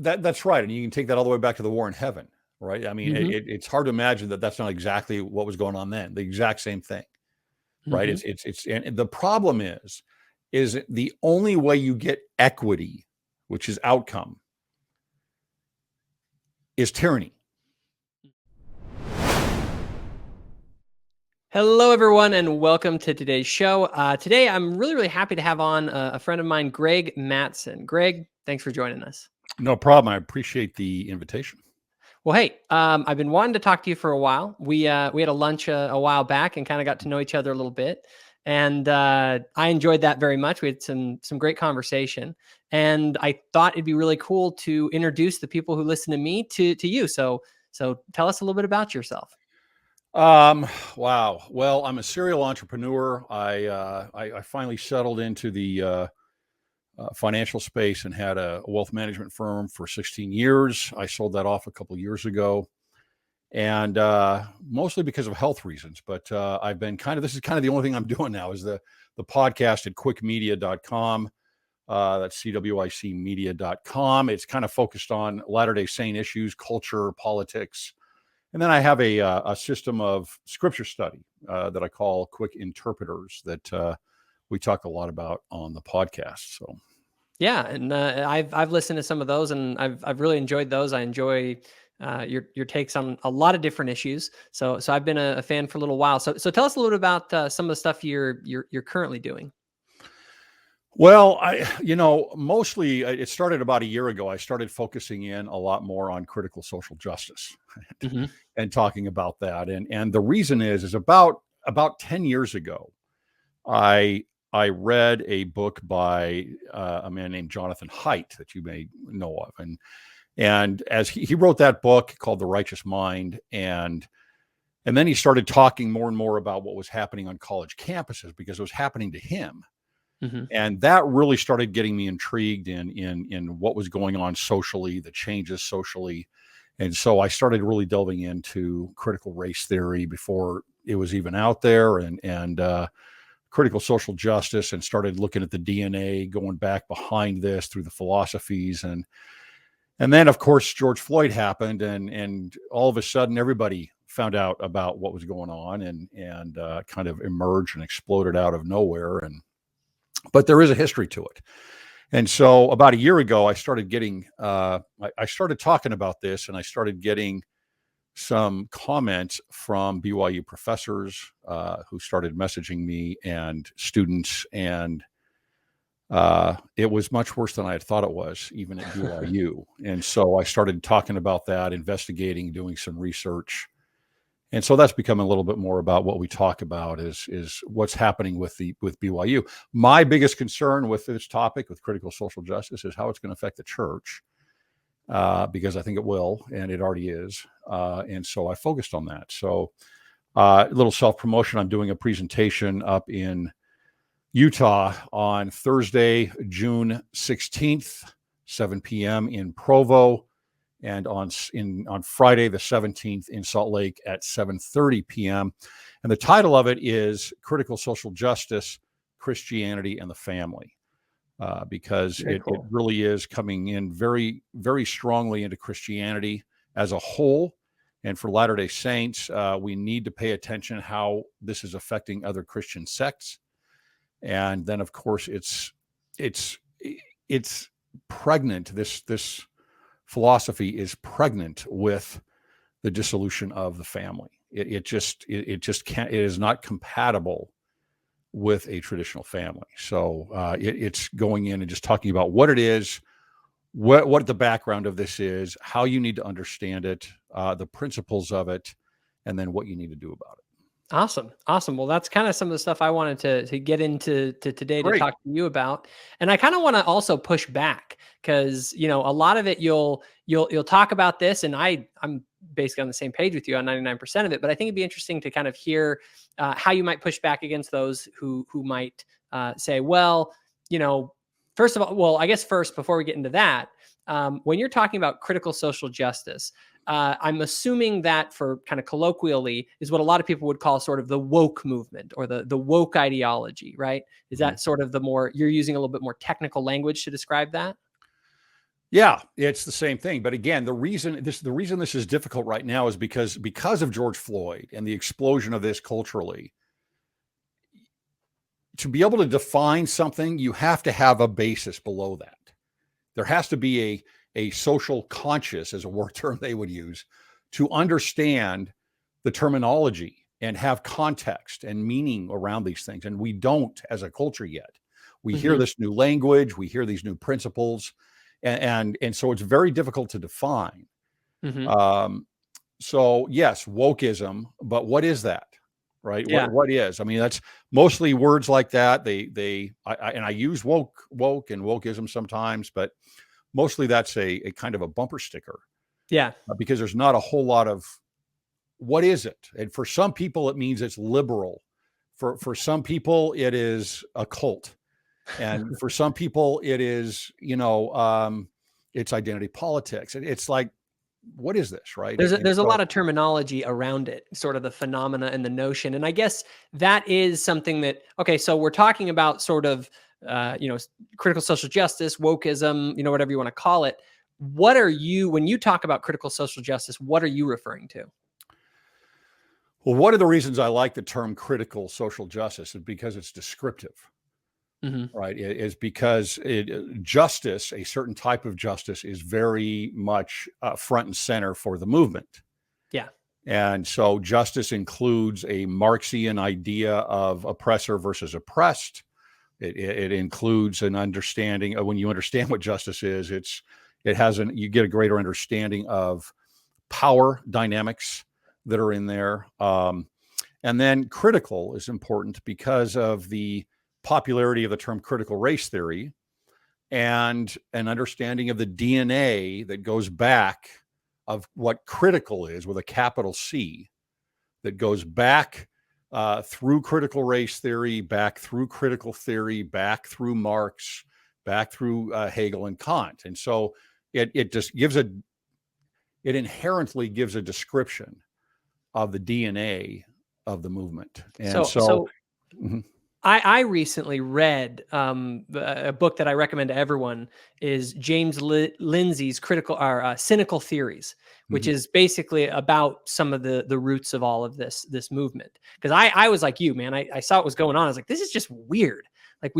That's right. And you can take that all the way back to the war in heaven, right? I mean, it's hard to imagine that that's not exactly what was going on then. The exact same thing, right? And the problem is the only way you get equity, which is outcome, is tyranny. Hello, everyone, and welcome to today's show. Today, I'm really happy to have on a friend of mine, Greg Matsen. Greg, thanks for joining us. No problem. I appreciate the invitation. Well, hey, I've been wanting to talk to you for a while. We had a lunch a while back and kind of got to know each other a little bit, and I enjoyed that very much. We had some great conversation, and I thought it'd be really cool to introduce the people who listen to me to you. So tell us a little bit about yourself. Wow. Well, I'm a serial entrepreneur. I finally settled into the financial space and had a wealth management firm for 16 years. I sold that off a couple of years ago, and mostly because of health reasons. But I've been this is kind of the only thing I'm doing now is the podcast at cwicmedia.com. That's CWICmedia.com. It's kind of focused on Latter-day Saint issues, culture, politics. And then I have a system of scripture study that I call Cwic Interpreters that we talk a lot about on the podcast. So, yeah, and I've listened to some of those, and I've really enjoyed those. I enjoy your takes on a lot of different issues. So I've been a fan for a little while. So tell us a little bit about some of the stuff you're currently doing. Well, mostly it started about a year ago. I started focusing in a lot more on critical social justice and talking about that. And the reason is about 10 years ago, I read a book by a man named Jonathan Haidt that you may know of. And as he wrote that book called The Righteous Mind, and then he started talking more and more about what was happening on college campuses because it was happening to him. And that really started getting me intrigued in what was going on socially, the changes socially. And so I started really delving into critical race theory before it was even out there, and critical social justice, and started looking at the DNA going back behind this through the philosophies. And then, of course, George Floyd happened, and all of a sudden everybody found out about what was going on and kind of emerged and exploded out of nowhere. But there is a history to it. And so about a year ago, I started getting, I started talking about this, and I started getting some comments from BYU professors who started messaging me, and students. And it was much worse than I had thought it was, even at BYU. And so I started talking about that, investigating, doing some research. And so that's become a little bit more about what we talk about is what's happening with BYU. My biggest concern with this topic, with critical social justice, is how it's going to affect the church, because I think it will, and it already is. And so I focused on that. So a little self-promotion. I'm doing a presentation up in Utah on Thursday, June 16th, 7 p.m. in Provo. And on Friday, the 17th, in Salt Lake at 7:30 p.m. And the title of it is Critical Social Justice, Christianity, and the Family, because it really is coming in very, very strongly into Christianity as a whole. And for Latter-day Saints, we need to pay attention how this is affecting other Christian sects. And then, of course, it's pregnant. This philosophy is pregnant with the dissolution of the family. It just can't. It is not compatible with a traditional family. So it's going in and just talking about what it is, what the background of this is, how you need to understand it, the principles of it, and then what you need to do about it. Awesome. Well, that's kind of some of the stuff I wanted to get into today. Great. To talk to you about. And I kind of want to also push back because, a lot of it you'll talk about this, and I'm basically on the same page with you on 99% of it, but I think it'd be interesting to kind of hear how you might push back against those who might say, well, first of all, well, I guess first, before we get into that, when you're talking about critical social justice, I'm assuming that, for kind of colloquially, is what a lot of people would call sort of the woke movement or the woke ideology, right? Is that sort of you're using a little bit more technical language to describe that? Yeah, it's the same thing. But again, the reason this is difficult right now is because of George Floyd and the explosion of this culturally. To be able to define something, you have to have a basis below that. There has to be a social conscious, as a word term they would use, to understand the terminology and have context and meaning around these things. And we don't as a culture yet. We hear this new language, we hear these new principles, and so it's very difficult to define. So yes, wokeism, but what is that? Right? Yeah. What is? I mean, that's mostly words like that. I use woke and wokeism sometimes, but mostly that's a kind of a bumper sticker. Yeah. Because there's not a whole lot of what is it? And for some people, it means it's liberal. For some people, it is a cult. And for some people, it is, it's identity politics. It's like, what is this, right? There's a lot of terminology around it, sort of the phenomena and the notion. And I guess that is something that, okay, so we're talking about sort of, critical social justice, wokeism, whatever you want to call it. What are you, when you talk about critical social justice, what are you referring to? Well, one of the reasons I like the term critical social justice is because it's descriptive. Right, is because justice, a certain type of justice, is very much front and center for the movement. Yeah. And so justice includes a Marxian idea of oppressor versus oppressed. It includes an understanding of, when you understand what justice is, you get a greater understanding of power dynamics that are in there. And then critical is important because of the popularity of the term critical race theory and an understanding of the DNA that goes back of what critical is with a capital C, that goes back through critical race theory, back through critical theory, back through Marx, back through Hegel and Kant. And so it just it inherently gives a description of the DNA of the movement. And so I recently read a book that I recommend to everyone is James Lindsay's Cynical Theories, which is basically about some of the roots of all of this movement. Because I was like you, man, I saw what was going on. I was like, this is just weird. Like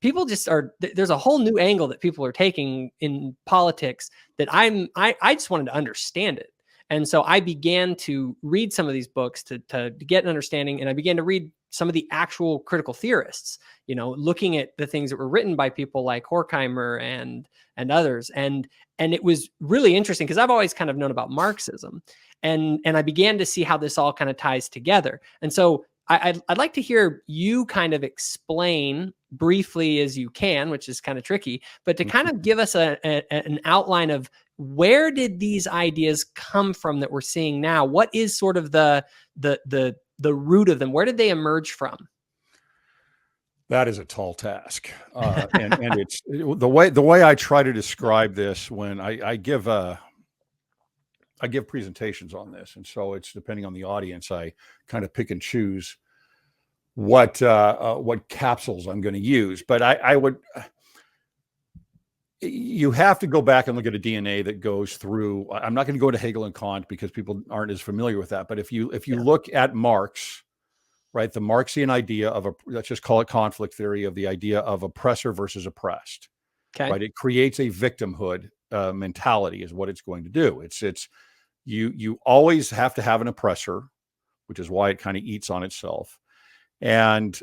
people just are, there's a whole new angle that people are taking in politics that I just wanted to understand it. And so I began to read some of these books to get an understanding. And I began to read some of the actual critical theorists, looking at the things that were written by people like Horkheimer and others. And it was really interesting because I've always kind of known about Marxism, and I began to see how this all kind of ties together. And so I'd like to hear you kind of explain briefly as you can, which is kind of tricky, but to kind of give us an outline of where did these ideas come from that we're seeing now? What is sort of the root of them? Where did they emerge from? That is a tall task, and it's the way I try to describe this when I give presentations on this, and so it's depending on the audience. I kind of pick and choose what capsules I'm going to use, but you have to go back and look at a DNA that goes through. I'm not going to go to Hegel and Kant because people aren't as familiar with that. But if you look at Marx, right, the Marxian idea of let's just call it conflict theory, of the idea of oppressor versus oppressed. Okay. Right, it creates a victimhood mentality is what it's going to do. You always have to have an oppressor, which is why it kind of eats on itself, and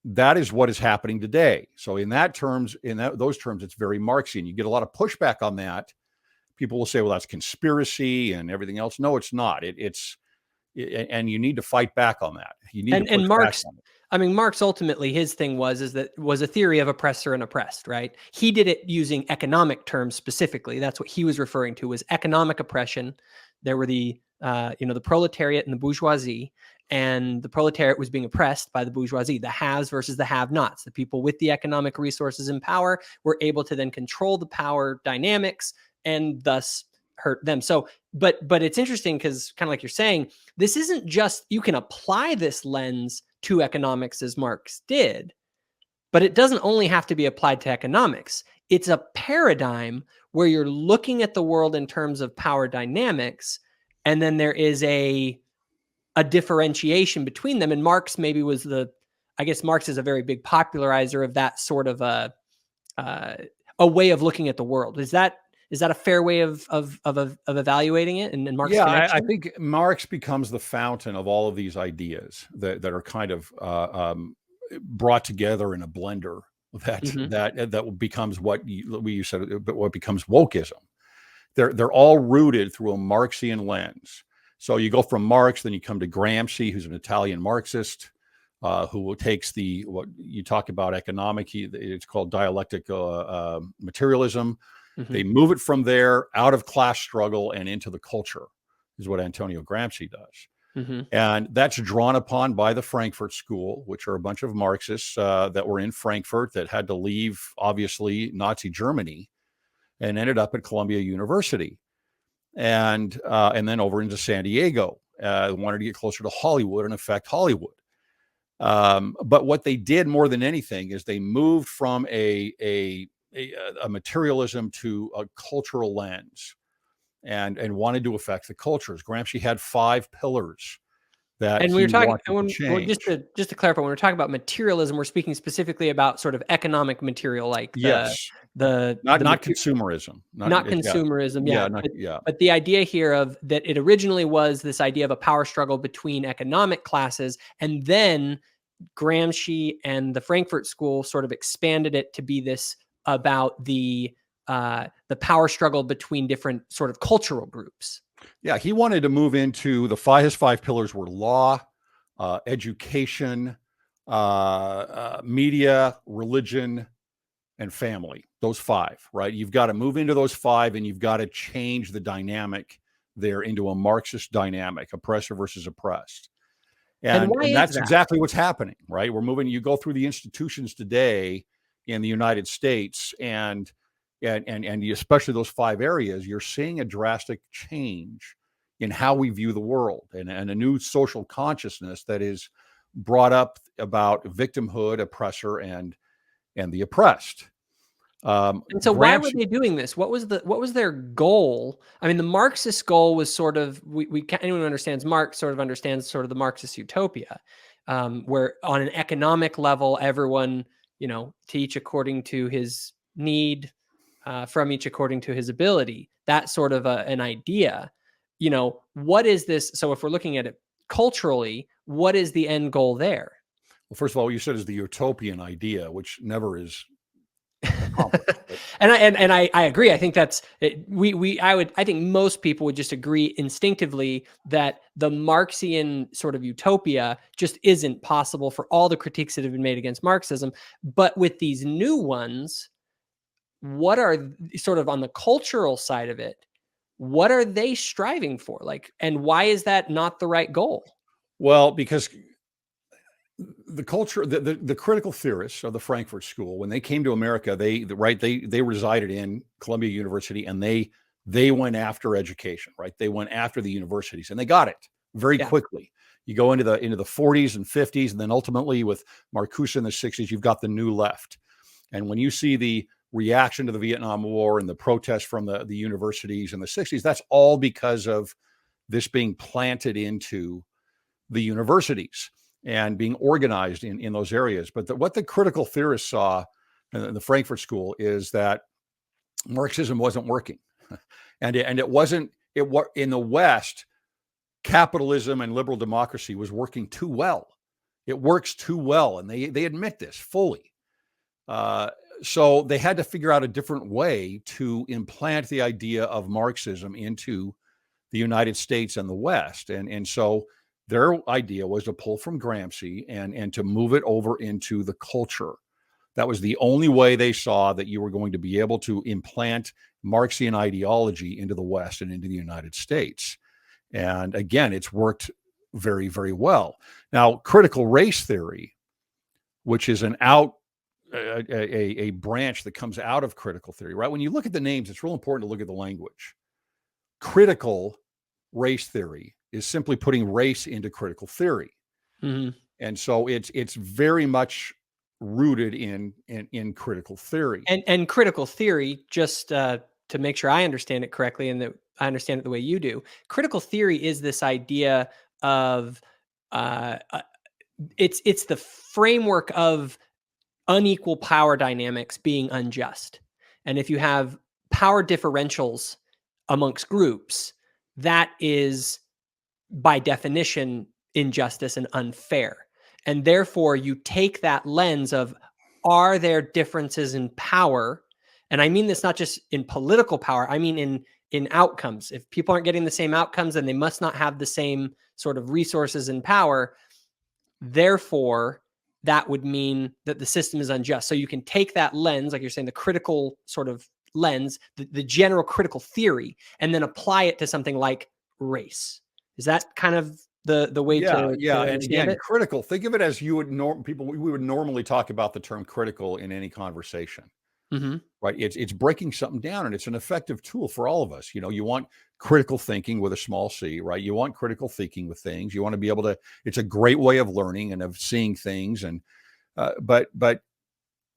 that is what is happening today. So in those terms, it's very Marxian. You get a lot of pushback on that. People will say, well, that's conspiracy and everything else. No, it's not. And you need to fight back on that. You need to push Marx, back on it. I mean, Marx ultimately, his thing was a theory of oppressor and oppressed, right? He did it using economic terms specifically. That's what he was referring to, was economic oppression. There were the proletariat and the bourgeoisie, and the proletariat was being oppressed by the bourgeoisie, the haves versus the have-nots. The people with the economic resources and power were able to then control the power dynamics and thus hurt them. So, but it's interesting because, kind of like you're saying, this isn't just, you can apply this lens to economics as Marx did, but it doesn't only have to be applied to economics. it's a paradigm where you're looking at the world in terms of power dynamics, and then there is a differentiation between them. And Marx maybe was I guess Marx is a very big popularizer of that sort of a way of looking at the world. Is that a fair way of evaluating it? And Marx Yeah, connection? I think Marx becomes the fountain of all of these ideas that are kind of brought together in a blender that becomes what you said, but what becomes wokeism. They're all rooted through a Marxian lens. So you go from Marx, then you come to Gramsci, who's an Italian Marxist, who takes what you talk about economic, it's called dialectic materialism. They move it from there out of class struggle and into the culture, is what Antonio Gramsci does. And that's drawn upon by the Frankfurt School, which are a bunch of Marxists that were in Frankfurt that had to leave, obviously, Nazi Germany and ended up at Columbia University. And then over into San Diego, wanted to get closer to Hollywood and affect Hollywood. But what they did more than anything is they moved from a materialism to a cultural lens, and wanted to affect the cultures. Gramsci had 5 pillars that and he we were talking, wanted to change. just to clarify, when we're talking about materialism, we're speaking specifically about sort of economic material, like not consumerism, not consumerism. Yeah. But the idea here of that, it originally was this idea of a power struggle between economic classes, and then Gramsci and the Frankfurt School sort of expanded it to be this about the power struggle between different sort of cultural groups. Yeah, he wanted to move into his 5 pillars were law, education, media, religion, and family. Those 5, right? You've got to move into those 5, and you've got to change the dynamic there into a Marxist dynamic, oppressor versus oppressed. And that's exactly what's happening, right? We're moving, you go through the institutions today in the United States, and especially those 5 areas, you're seeing a drastic change in how we view the world, and a new social consciousness that is brought up about victimhood, oppressor, and the oppressed. And so why were they doing this? What was their goal? I mean, the Marxist goal was sort of, anyone who understands Marx sort of understands sort of the Marxist utopia, where on an economic level, everyone, to each according to his need, from each according to his ability. That sort of an idea. What is this? So if we're looking at it culturally, what is the end goal there? Well, first of all, what you said is the utopian idea, which never is. And I agree. I think that's it. I think most people would just agree instinctively that the Marxian sort of utopia just isn't possible for all the critiques that have been made against Marxism. But with these new ones, what are sort of on the cultural side of it? What are they striving for? And why is that not the right goal? Well, because the culture, the critical theorists of the Frankfurt School, when they came to America, they resided in Columbia University, and they went after education, right? They went after the universities, and they got it very quickly. You go into the 40s and 50s, and then ultimately with Marcuse in the 60s, you've got the new left. And when you see the reaction to the Vietnam War and the protests from the universities in the 60s, that's all because of this being planted into the universities and being organized in those areas. But what the critical theorists saw in the Frankfurt School is that Marxism wasn't working. And it wasn't, in the West, capitalism and liberal democracy was working too well. It works too well. And they admit this fully. So they had to figure out a different way to implant the idea of Marxism into the United States and the West. And so their idea was to pull from Gramsci and to move it over into the culture. That was the only way they saw that you were going to be able to implant Marxian ideology into the West and into the United States. And again, it's worked very, very well. Now, critical race theory, which is a branch that comes out of critical theory, right? When you look at the names, it's real important to look at the language. Critical race theory is simply putting race into critical theory. And so it's very much rooted in critical theory. And critical theory, just to make sure I understand it correctly and that I understand it the way you do, critical theory is this idea of it's the framework of unequal power dynamics being unjust. And if you have power differentials amongst groups, that is by definition injustice and unfair. And therefore you take that lens of, are there differences in power? And I mean this not just in political power, I mean in outcomes. If people aren't getting the same outcomes, then they must not have the same sort of resources and power. Therefore, that would mean that the system is unjust. So you can take that lens, like you're saying, the critical sort of lens, the general critical theory, and then apply it to something like race. Is that kind of the way to and again, it? critical, think of it as we would normally talk about the term critical in any conversation. Mm-hmm. Right? It's breaking something down, and it's an effective tool for all of us. You want critical thinking with a small c, right? You want critical thinking with things. You want to be able to. It's a great way of learning and of seeing things. And but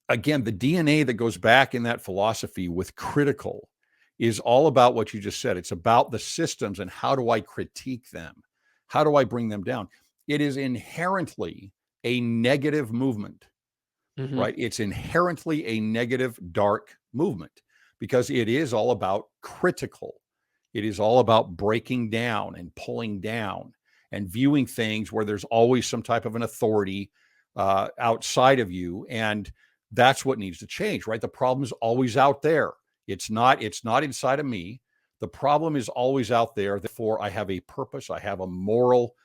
again, the DNA that goes back in that philosophy with critical is all about what you just said. It's about the systems and how do I critique them? How do I bring them down? It is inherently a negative movement. Mm-hmm. Right? It's inherently a negative, dark movement because it is all about critical. It is all about breaking down and pulling down and viewing things where there's always some type of an authority outside of you. And that's what needs to change, right? The problem is always out there. It's not inside of me. The problem is always out there. Therefore, I have a purpose. I have a moral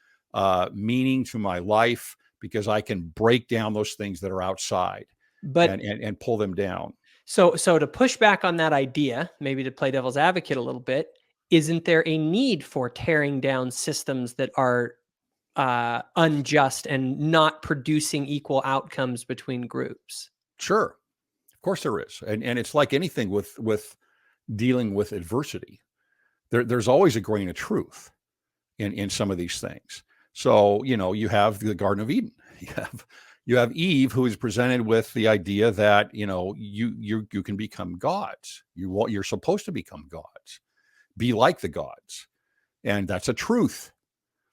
meaning to my life, because I can break down those things that are outside and pull them down. So to push back on that idea, maybe to play devil's advocate a little bit, isn't there a need for tearing down systems that are unjust and not producing equal outcomes between groups? Sure. Of course there is. And it's like anything with dealing with adversity. There's always a grain of truth in some of these things. So, you have the Garden of Eden. You have Eve, who is presented with the idea that, you can become gods. You're supposed to become gods, be like the gods. And that's a truth.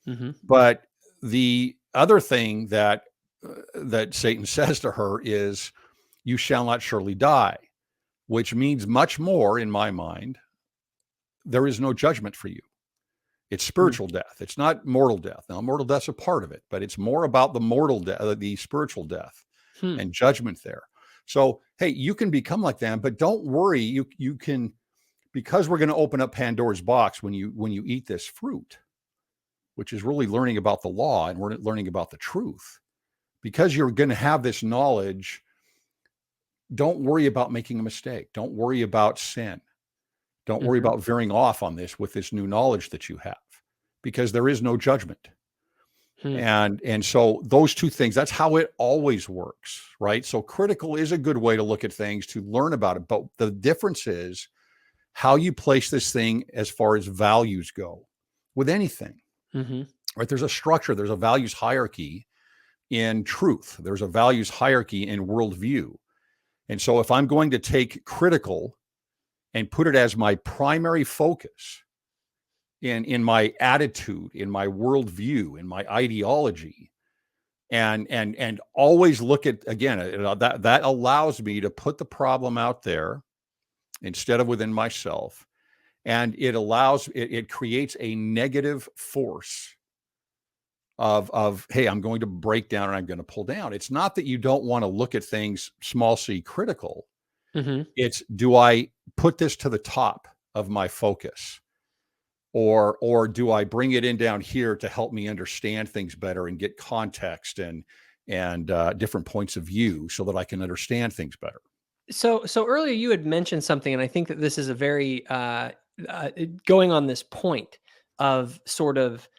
Mm-hmm. But the other thing that Satan says to her is, you shall not surely die, which means much more in my mind. There is no judgment for you. It's spiritual death. It's not mortal death. Now, mortal death's a part of it, but it's more about the mortal death, the spiritual death and judgment there. So, hey, you can become like them, but don't worry. You can, because we're going to open up Pandora's box when you eat this fruit, which is really learning about the law and we're learning about the truth. Because you're going to have this knowledge, don't worry about making a mistake. Don't worry about sin. Don't worry about veering off on this with this new knowledge that you have, because there is no judgment. And so those two things, that's how it always works, right? So critical is a good way to look at things, to learn about it. But the difference is how you place this thing as far as values go with anything, right? There's a structure, there's a values hierarchy in truth. There's a values hierarchy in worldview. And so if I'm going to take critical and put it as my primary focus in my attitude, in my worldview, in my ideology, and always look at, again, that allows me to put the problem out there instead of within myself. And it creates a negative force of, hey, I'm going to break down and I'm going to pull down. It's not that you don't want to look at things small c critical. It's, do I put this to the top of my focus, or do I bring it in down here to help me understand things better and get context and different points of view so that I can understand things better? So earlier you had mentioned something, and I think that this is a very going on this point of sort of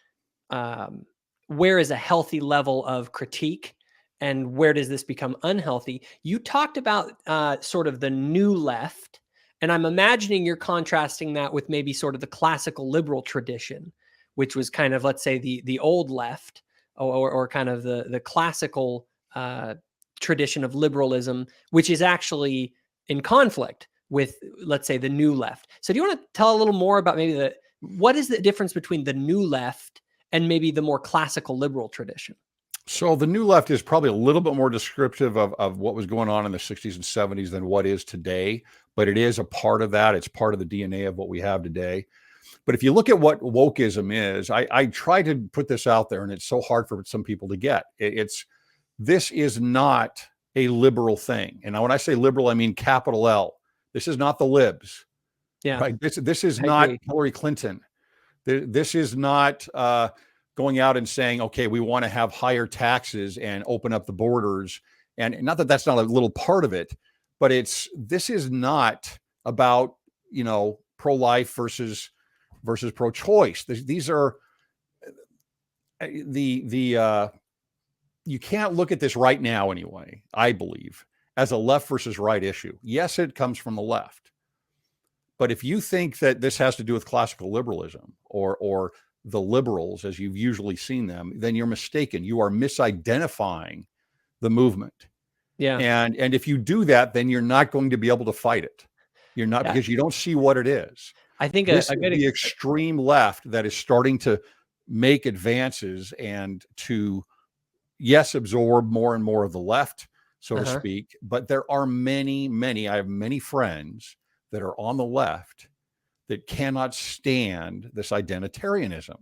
where is a healthy level of critique and where does this become unhealthy? You talked about sort of the new left, and I'm imagining you're contrasting that with maybe sort of the classical liberal tradition, which was kind of, let's say, the old left, or kind of the classical tradition of liberalism, which is actually in conflict with, let's say, the new left. So do you want to tell a little more about maybe what is the difference between the new left and maybe the more classical liberal tradition? So the new left is probably a little bit more descriptive of what was going on in the 60s and 70s than what is today, but it is a part of that. It's part of the DNA of what we have today. But if you look at what wokeism is, I try to put this out there, and it's so hard for some people to get. This is not a liberal thing. And when I say liberal, I mean capital L. This is not the libs. Yeah. Right. This is not Hillary Clinton. This is not going out and saying, okay, we want to have higher taxes and open up the borders. And not that that's not a little part of it, but this is not about, pro-life versus pro-choice. These are you can't look at this right now anyway, I believe, as a left versus right issue. Yes, it comes from the left. But if you think that this has to do with classical liberalism or the liberals, as you've usually seen them, then you're mistaken. You are misidentifying the movement. Yeah. And if you do that, then you're not going to be able to fight it. You're not, because you don't see what it is. I think this is the extreme left that is starting to make advances and to, yes, absorb more and more of the left, so to speak. But there are many, I have many friends that are on the left that cannot stand this identitarianism,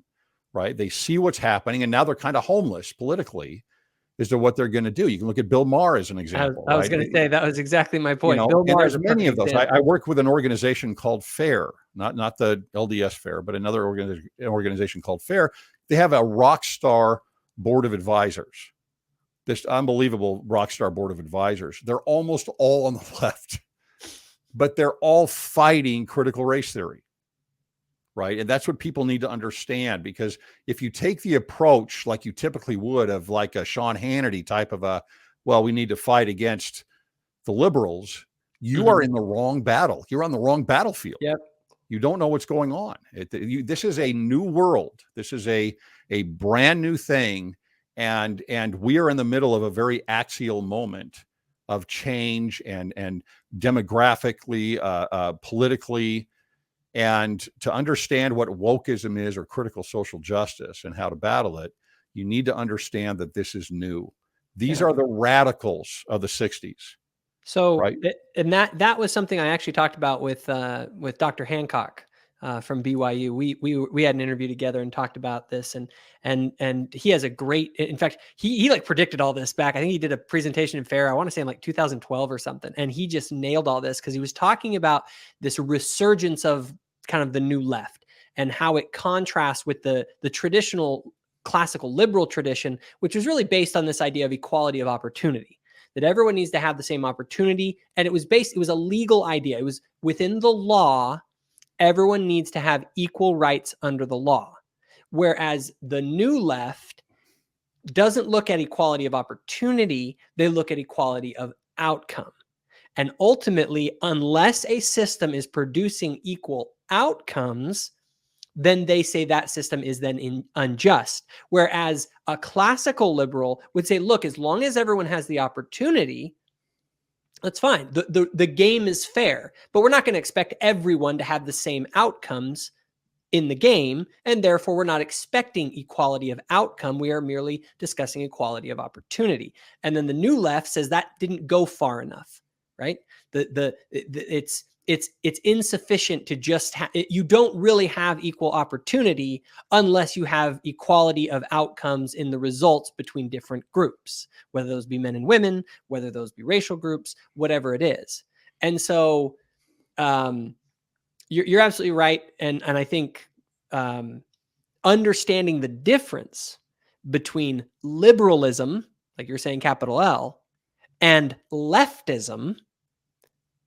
right? They see what's happening, and now they're kind of homeless politically as to what they're going to do. You can look at Bill Maher as an example. I was going to say, that was exactly my point. Bill Maher, there's many of those. I work with an organization called FAIR, not the LDS FAIR, but another organization called FAIR. They have a rock star board of advisors, this unbelievable rock star board of advisors. They're almost all on the left, but they're all fighting critical race theory, right? And that's what people need to understand, because if you take the approach like you typically would of like a Sean Hannity type of we need to fight against the liberals, you are in the wrong battle. You're on the wrong battlefield. Yep. You don't know what's going on. This is a new world. This is a brand new thing. And we are in the middle of a very axial moment of change and demographically, politically, and to understand what wokeism is, or critical social justice, and how to battle it, you need to understand that this is new. These are the radicals of the 60s. So, right? And that was something I actually talked about with Dr. Hancock from BYU. We had an interview together and talked about this, and he has a great, in fact, he like predicted all this back. I think he did a presentation in FAIR, I want to say in like 2012 or something. And he just nailed all this, because he was talking about this resurgence of kind of the new left and how it contrasts with the traditional classical liberal tradition, which was really based on this idea of equality of opportunity, that everyone needs to have the same opportunity. And it was a legal idea. It was within the law. Everyone needs to have equal rights under the law. Whereas the new left doesn't look at equality of opportunity. They look at equality of outcome. And ultimately, unless a system is producing equal outcomes, then they say that system is then unjust. Whereas a classical liberal would say, look, as long as everyone has the opportunity, that's fine. The game is fair, but we're not going to expect everyone to have the same outcomes in the game. And therefore, we're not expecting equality of outcome. We are merely discussing equality of opportunity. And then the new left says that didn't go far enough, right? It's insufficient to just you don't really have equal opportunity unless you have equality of outcomes in the results between different groups, whether those be men and women, whether those be racial groups, whatever it is. And so you're absolutely right. And I think understanding the difference between liberalism, like you're saying, capital L, and leftism,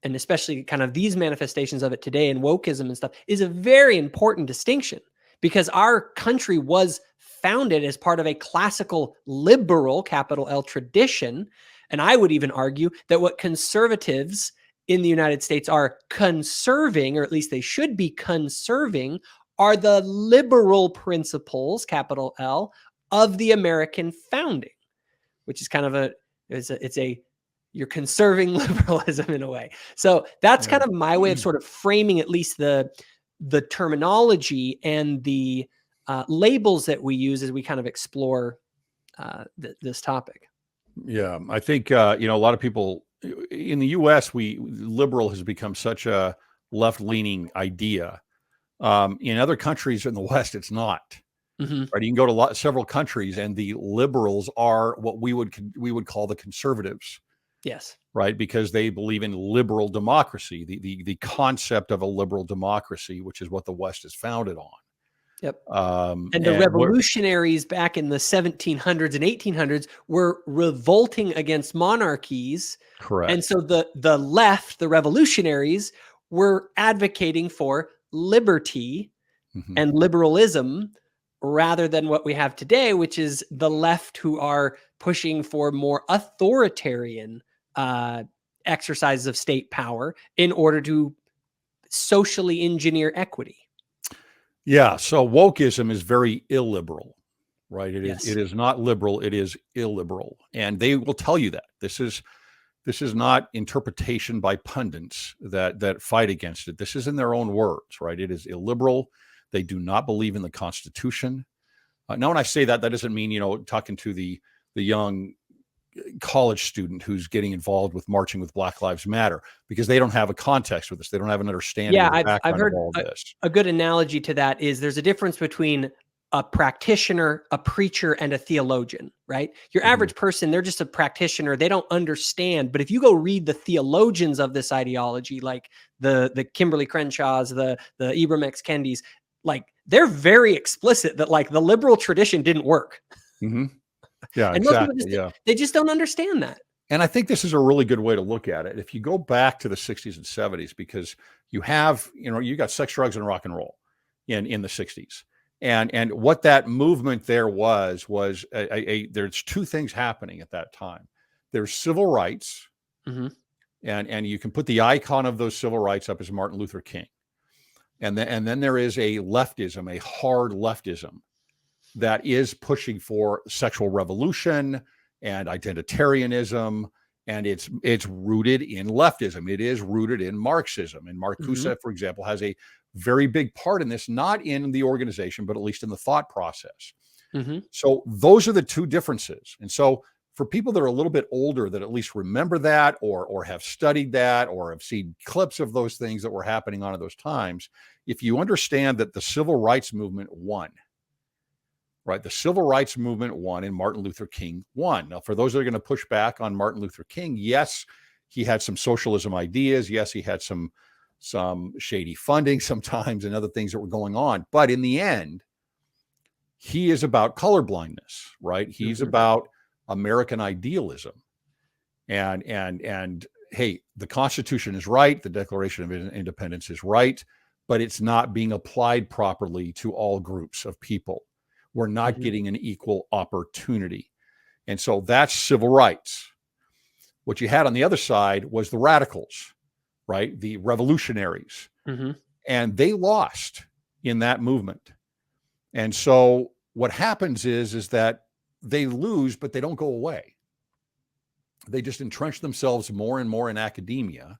and especially kind of these manifestations of it today and wokeism and stuff, is a very important distinction, because our country was founded as part of a classical liberal, capital L, tradition. And I would even argue that what conservatives in the United States are conserving, or at least they should be conserving, are the liberal principles, capital L, of the American founding, which is kind of you're conserving liberalism in a way. So that's kind of my way of sort of framing at least the terminology and the labels that we use as we kind of explore this topic. Yeah, I think a lot of people in the U.S. liberal has become such a left-leaning idea. In other countries in the West, it's not. Right? You can go to several countries, and the liberals are what we would call the conservatives. Yes. Right, because they believe in liberal democracy, the concept of a liberal democracy, which is what the West is founded on. Yep. And the revolutionaries back in the 1700s and 1800s were revolting against monarchies. Correct. And so the left, the revolutionaries, were advocating for liberty and liberalism rather than what we have today, which is the left who are pushing for more authoritarian exercises of state power in order to socially engineer equity. Yeah. So wokeism is very illiberal, right? It Yes. is not liberal. It is illiberal. And they will tell you that this is not interpretation by pundits that fight against it. This is in their own words, right? It is illiberal. They do not believe in the Constitution. Now, when I say that doesn't mean, talking to the young college student who's getting involved with marching with Black Lives Matter, because they don't have a context with this. They don't have an understanding of the background of all this. A good analogy to that is there's a difference between a practitioner, a preacher, and a theologian, right? Your average person, they're just a practitioner. They don't understand. But if you go read the theologians of this ideology, like the Kimberly Crenshaws, the Ibram X. Kendis, like they're very explicit that like the liberal tradition didn't work. Yeah, and exactly. They just don't understand that. And I think this is a really good way to look at it. If you go back to the 60s and 70s, because you have, you got sex, drugs, and rock and roll in the 60s. And what that movement there was there's two things happening at that time. There's civil rights, and you can put the icon of those civil rights up as Martin Luther King. And then there is a leftism, a hard leftism, that is pushing for sexual revolution and identitarianism, and it's rooted in leftism. It is rooted in Marxism. And Marcuse, for example, has a very big part in this, not in the organization, but at least in the thought process. So those are the two differences. And so for people that are a little bit older that at least remember that or have studied that or have seen clips of those things that were happening on at those times, if you understand that the civil rights movement won, right? The civil rights movement won and Martin Luther King won. Now, for those that are going to push back on Martin Luther King, yes, he had some socialism ideas. Yes, he had some shady funding sometimes and other things that were going on. But in the end, he is about colorblindness, right? He's about American idealism. And hey, the Constitution is right. The Declaration of Independence is right, but it's not being applied properly to all groups of people. We're not getting an equal opportunity. And so that's civil rights. What you had on the other side was the radicals, right? The revolutionaries. And they lost in that movement. And so what happens is that they lose, but they don't go away. They just entrench themselves more and more in academia.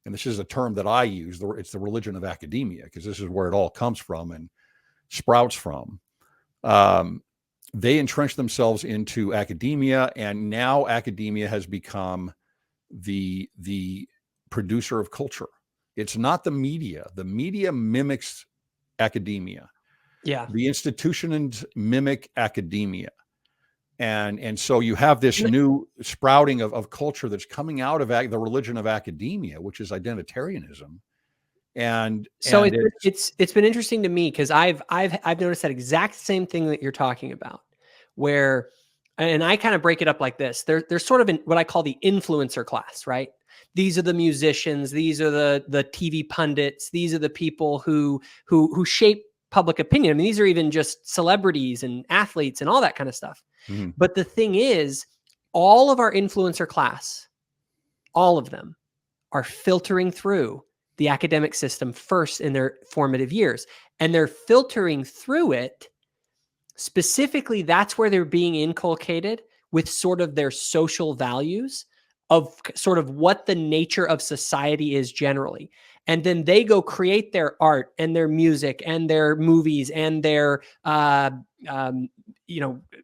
And this is a term that I use. It's the religion of academia, because this is where it all comes from and sprouts from. They entrench themselves into academia, and now academia has become the producer of culture. It's not the media. The media mimics academia. Yeah. The institutions mimic academia. And so you have this new sprouting of culture that's coming out of the religion of academia, which is identitarianism. And so it's been interesting to me, because I've noticed that exact same thing that you're talking about, where, and I kind of break it up like this. There's sort of what I call the influencer class, right? These are the musicians, these are the TV pundits, these are the people who shape public opinion. I mean, these are even just celebrities and athletes and all that kind of stuff. But the thing is, all of our influencer class, all of them are filtering through the academic system first in their formative years. And they're filtering through it. Specifically, that's where they're being inculcated with sort of their social values of sort of what the nature of society is generally. And then they go create their art and their music and their movies and their,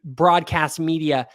broadcast media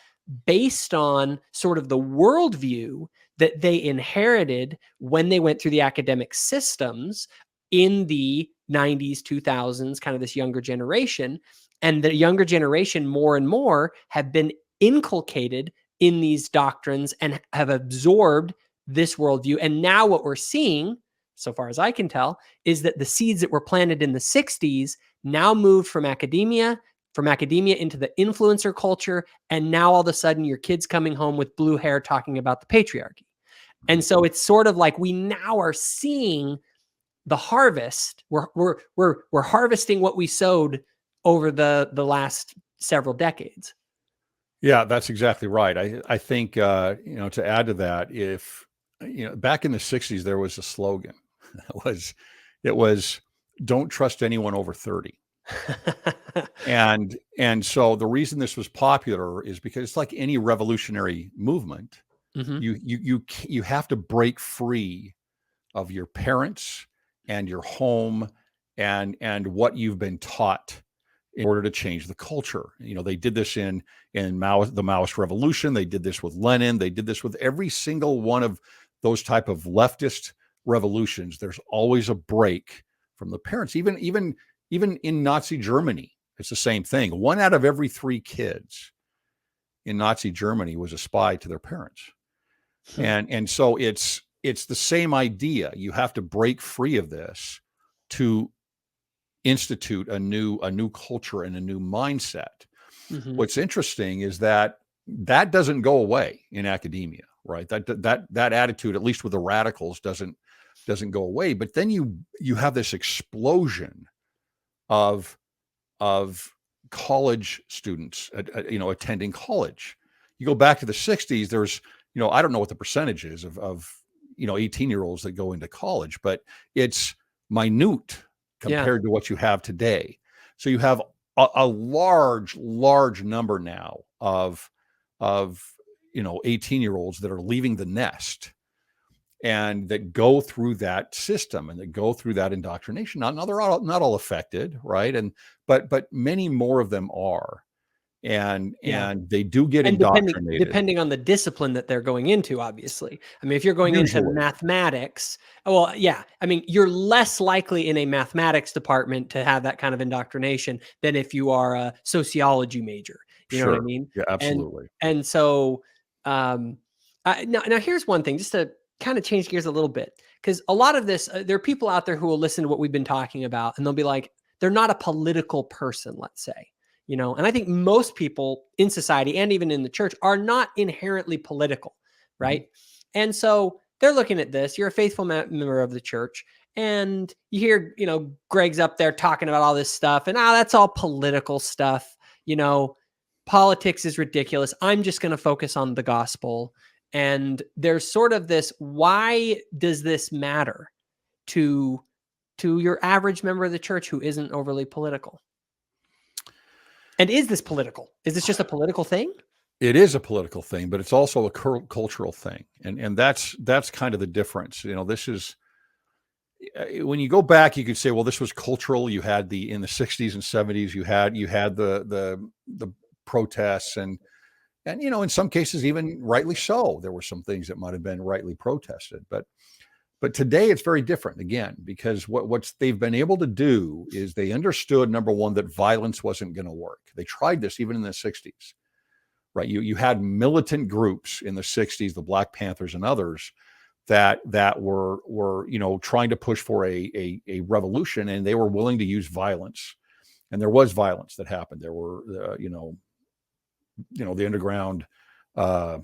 based on sort of the worldview that they inherited when they went through the academic systems in the 90s, 2000s, kind of this younger generation. And the younger generation more and more have been inculcated in these doctrines and have absorbed this worldview. And now what we're seeing, so far as I can tell, is that the seeds that were planted in the 60s now moved from academia into the influencer culture. And now all of a sudden your kid's coming home with blue hair talking about the patriarchy. And so it's sort of like we now are seeing the harvest. We're harvesting what we sowed over the last several decades. Yeah, that's exactly right. I think, to add to that, if, back in the 60s, there was a slogan. It was don't trust anyone over 30. And so the reason this was popular is because it's like any revolutionary movement. You have to break free of your parents and your home and what you've been taught in order to change the culture. They did this in the Maoist revolution. They did this with Lenin. They did this with every single one of those type of leftist revolutions. There's always a break from the parents. Even in Nazi Germany, it's the same thing. 1 out of every 3 kids in Nazi Germany was a spy to their parents. And so it's the same idea. You have to break free of this to institute a new culture and a new mindset. What's interesting is that doesn't go away in academia, right? That attitude, at least with the radicals, doesn't go away. But then you have this explosion of college students, attending college. You go back to the 60s, there's, I don't know what the percentage is of 18-year-olds that go into college, but it's minute compared to what you have today. So you have a large number now of 18-year-olds that are leaving the nest and that go through that system and that go through that indoctrination. Now they're not all affected, right? But many more of them are. And they do get indoctrinated. Depending on the discipline that they're going into, obviously. I mean, if you're going Usually. into mathematics, well, yeah. I mean, you're less likely in a mathematics department to have that kind of indoctrination than if you are a sociology major. You know what I mean? Yeah, absolutely. And so now here's one thing, just to kind of change gears a little bit, because a lot of this, there are people out there who will listen to what we've been talking about, and they'll be like, they're not a political person, let's say. And I think most people in society and even in the church are not inherently political, right? And so they're looking at this. You're a faithful member of the church, and you hear, Greg's up there talking about all this stuff, and that's all political stuff. Politics is ridiculous. I'm just going to focus on the gospel. And there's sort of this, why does this matter to your average member of the church who isn't overly political? And is this political? Is this just a political thing? It is a political thing, but it's also a cultural thing. And that's kind of the difference. This is, when you go back, you could say, well, this was cultural. You had in the 60s and 70s, you had the protests and in some cases, even rightly so, there were some things that might have been rightly protested. But today it's very different, again, because what they've been able to do is they understood, number one, that violence wasn't going to work. They tried this even in the 60s, right? You had militant groups in the 60s, the Black Panthers and others, that were trying to push for a revolution, and they were willing to use violence. And there was violence that happened. There were, the underground, the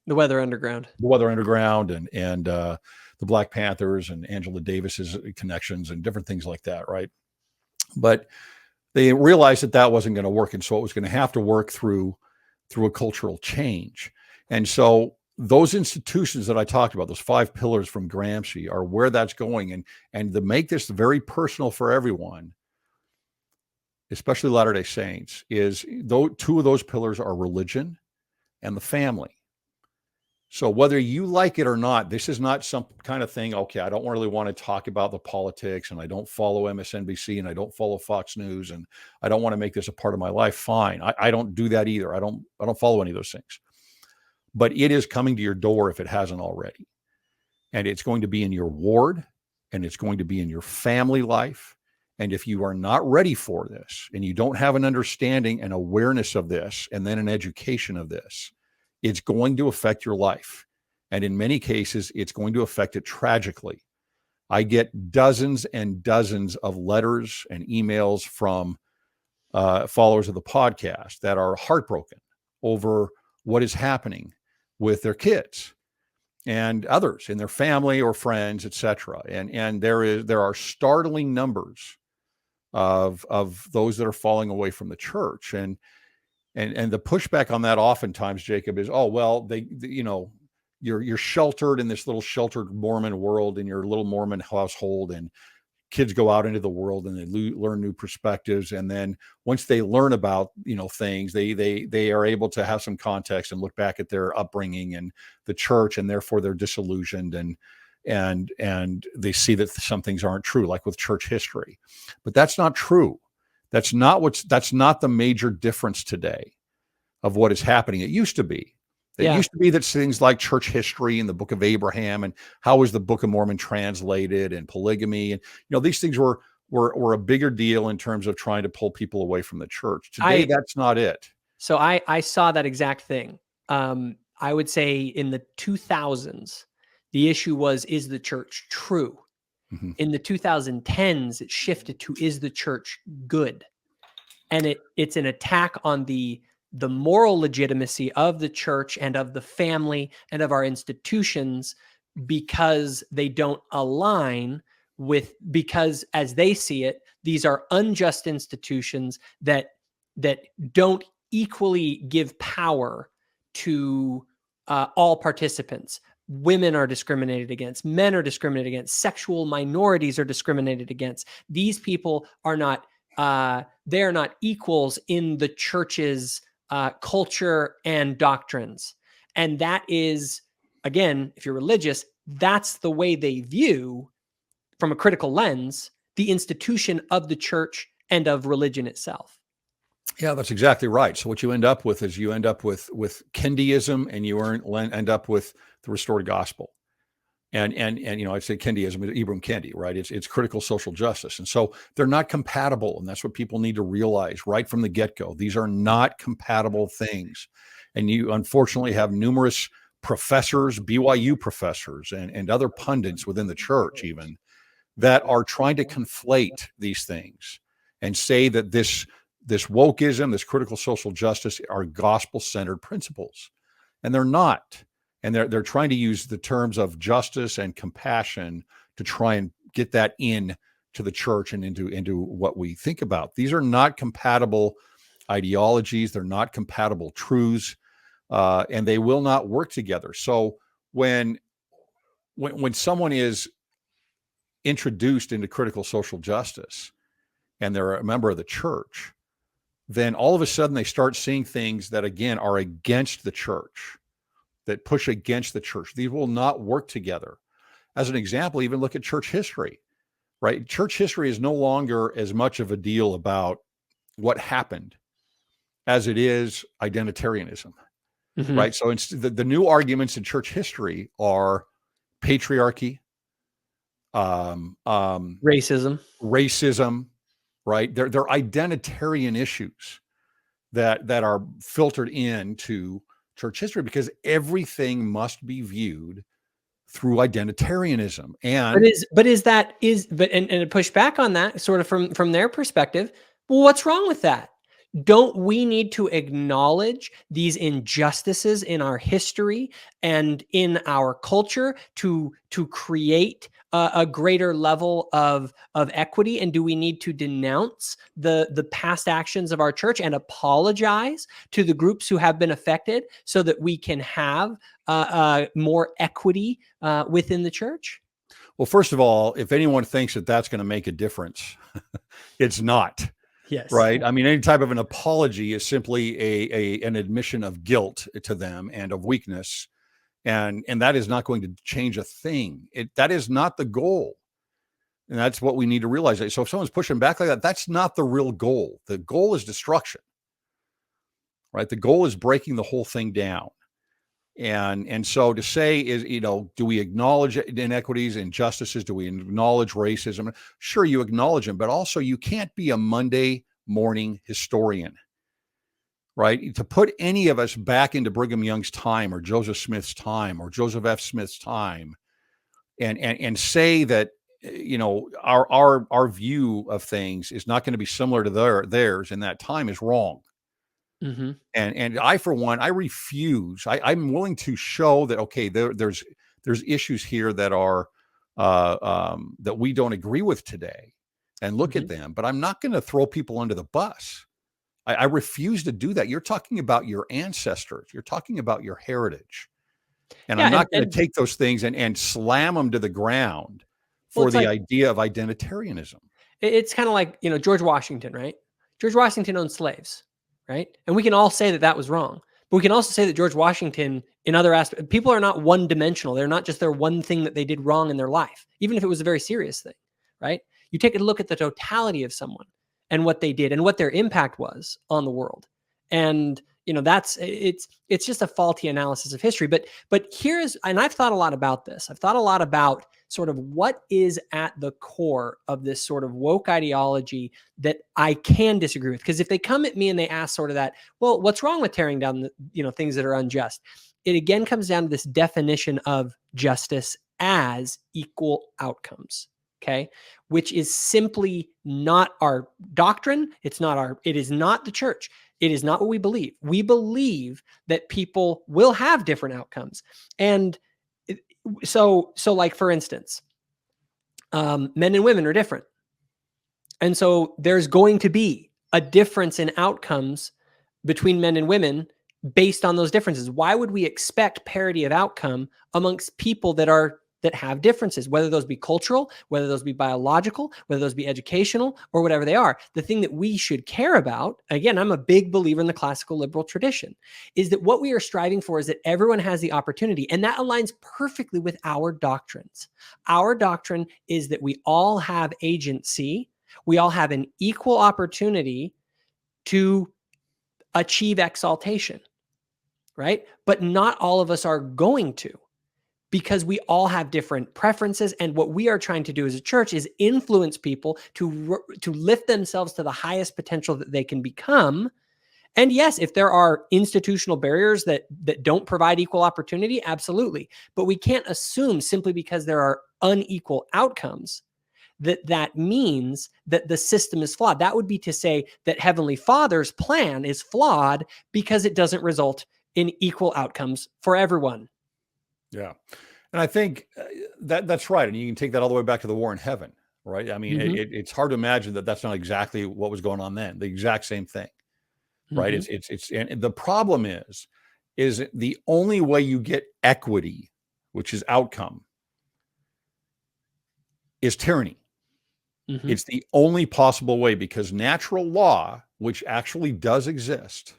Weather Underground, and the Black Panthers and Angela Davis's connections and different things like that, right? But they realized that wasn't going to work, and so it was going to have to work through a cultural change. And so those institutions that I talked about, those 5 pillars from Gramsci, are where that's going. And to make this very personal for everyone, especially Latter-day Saints, is though 2 of those pillars are religion and the family. So whether you like it or not, this is not some kind of thing, okay, I don't really want to talk about the politics, and I don't follow MSNBC, and I don't follow Fox News, and I don't want to make this a part of my life. Fine. I don't do that either. I don't follow any of those things. But it is coming to your door if it hasn't already. And it's going to be in your ward, and it's going to be in your family life. And if you are not ready for this, and you don't have an understanding and awareness of this, and then an education of this, it's going to affect your life. And in many cases, it's going to affect it tragically. I get dozens and dozens of letters and emails from followers of the podcast that are heartbroken over what is happening with their kids and others in their family or friends, etc. And there are startling numbers of those that are falling away from the church. And the pushback on that oftentimes, Jacob, is, oh, well, they you're sheltered in this little sheltered Mormon world in your little Mormon household, and kids go out into the world and they learn new perspectives. And then once they learn about, things, they are able to have some context and look back at their upbringing and the church, and therefore they're disillusioned and they see that some things aren't true, like with church history. But that's not true. That's not the major difference today of what is happening. It used to be. It used to be that things like church history and the Book of Abraham and how was the Book of Mormon translated and polygamy, and these things were a bigger deal in terms of trying to pull people away from the church. Today, that's not it. So I saw that exact thing. I would say in the 2000s, the issue was, is the church true? Mm-hmm. In the 2010s, it shifted to, is the church good? And it's an attack on the moral legitimacy of the church and of the family and of our institutions, because they don't align with, because as they see it, these are unjust institutions that don't equally give power to all participants. Women are discriminated against, men are discriminated against, sexual minorities are discriminated against. These people are not, they are not equals in the church's culture and doctrines. And that is, again, if you're religious, that's the way they view, from a critical lens, the institution of the church and of religion itself. Yeah, that's exactly right. So what you end up with is Kendeism, and you end up with the restored gospel. And I'd say Kendeism is Ibram Kendi, right? It's critical social justice. And so they're not compatible. And that's what people need to realize right from the get-go. These are not compatible things. And you unfortunately have numerous professors, BYU professors, and other pundits within the church even, that are trying to conflate these things and say that this wokeism, this critical social justice, are gospel-centered principles. And they're not. And they're trying to use the terms of justice and compassion to try and get that in to the church and into what we think about. These are not compatible ideologies. They're not compatible truths, and they will not work together. So when someone is introduced into critical social justice and they're a member of the church, then all of a sudden they start seeing things that, again, are against the church, that push against the church. These will not work together. As an example, even look at church history, right? Church history is no longer as much of a deal about what happened as it is identitarianism, mm-hmm. right? So the new arguments in church history are patriarchy, racism, right? They're identitarian issues that are filtered into church history, because everything must be viewed through identitarianism. And to push back on that, sort of from their perspective, well, what's wrong with that? Don't we need to acknowledge these injustices in our history and in our culture to create a greater level of equity? And do we need to denounce the past actions of our church and apologize to the groups who have been affected so that we can have more equity within the church? Well, first of all, if anyone thinks that that's going to make a difference, it's not. Yes. right? I mean, any type of an apology is simply an admission of guilt to them and of weakness. And that is not going to change a thing. That is not the goal. And that's what we need to realize. So if someone's pushing back like that, that's not the real goal. The goal is destruction, right? The goal is breaking the whole thing down. And so to say is, do we acknowledge inequities, injustices? Do we acknowledge racism? Sure, you acknowledge them, but also you can't be a Monday morning historian, right? To put any of us back into Brigham Young's time or Joseph Smith's time or Joseph F. Smith's time and say that, our view of things is not going to be similar to theirs in that time is wrong. Mm-hmm. And I, for one, I refuse. I'm willing to show that, okay, there's issues here that are that we don't agree with today, and look at them. But I'm not going to throw people under the bus. I refuse to do that. You're talking about your ancestors. You're talking about your heritage, and I'm not going to take those things and slam them to the ground for the idea of identitarianism. It's kind of like George Washington, right? George Washington owned slaves. Right. And we can all say that was wrong, but we can also say that George Washington in other aspects, people are not one dimensional. They're not just their one thing that they did wrong in their life, even if it was a very serious thing. Right. You take a look at the totality of someone and what they did and what their impact was on the world. And, it's just a faulty analysis of history. But and I've thought a lot about this. I've thought a lot about sort of what is at the core of this sort of woke ideology that I can disagree with. Because if they come at me and they ask sort of that, well, what's wrong with tearing down the, things that are unjust? It again comes down to this definition of justice as equal outcomes. Okay. Which is simply not our doctrine. It is not the church. It is not what we believe. We believe that people will have different outcomes. And so like, for instance, men and women are different. And so there's going to be a difference in outcomes between men and women based on those differences. Why would we expect parity of outcome amongst people that have differences, whether those be cultural, whether those be biological, whether those be educational, or whatever they are? The thing that we should care about, again, I'm a big believer in the classical liberal tradition, is that what we are striving for is that everyone has the opportunity. And that aligns perfectly with our doctrines. Our doctrine is that we all have agency. We all have an equal opportunity to achieve exaltation, right? But not all of us are going to, because we all have different preferences. And what we are trying to do as a church is influence people to lift themselves to the highest potential that they can become. And yes, if there are institutional barriers that don't provide equal opportunity, absolutely. But we can't assume simply because there are unequal outcomes that means that the system is flawed. That would be to say that Heavenly Father's plan is flawed because it doesn't result in equal outcomes for everyone. Yeah. And I think that's right. And you can take that all the way back to the war in heaven, right? I mean, it's hard to imagine that that's not exactly what was going on then. The exact same thing, right? And the problem is the only way you get equity, which is outcome, is tyranny. It's the only possible way, because natural law, which actually does exist,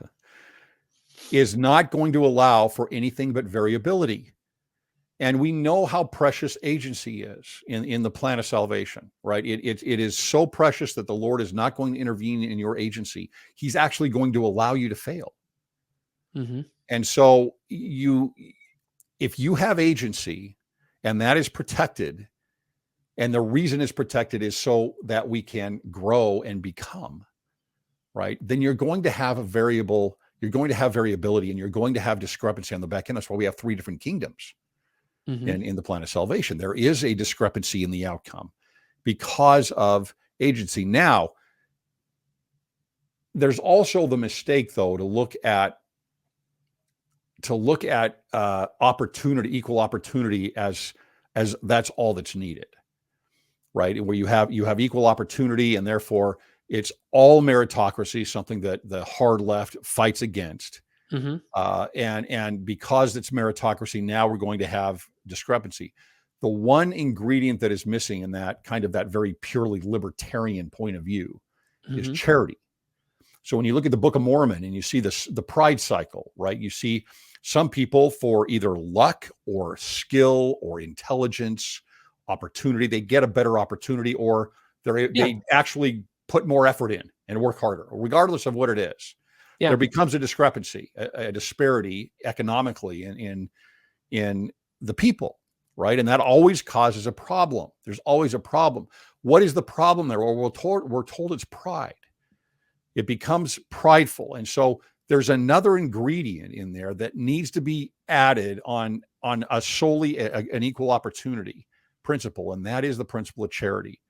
is not going to allow for anything but variability. And we know how precious agency is in the plan of salvation, right? It is so precious that the Lord is not going to intervene in your agency. He's actually going to allow you to fail. And so if you have agency and that is protected, and the reason it's protected is so that we can grow and become, right? Then you're going to have variability, and you're going to have discrepancy on the back end. That's why we have 3 different kingdoms. In the plan of salvation, there is a discrepancy in the outcome because of agency. Now, there's also the mistake, though, to look at opportunity, equal opportunity, as that's all that's needed, right? Where you have equal opportunity, and therefore it's all meritocracy, something that the hard left fights against. And because it's meritocracy, now we're going to have discrepancy. The one ingredient that is missing in that kind of that very purely libertarian point of view is charity. So when you look at the Book of Mormon and you see this, the pride cycle, right? You see some people, for either luck or skill or intelligence, opportunity, they get a better opportunity, or they actually put more effort in and work harder, regardless of what it is. There becomes a discrepancy, a disparity economically in the people, right? And that always causes a problem. There's always a problem. What is the problem there? Well, we're told it's pride. It becomes prideful. And so there's another ingredient in there that needs to be added on a solely an equal opportunity principle, and that is the principle of charity.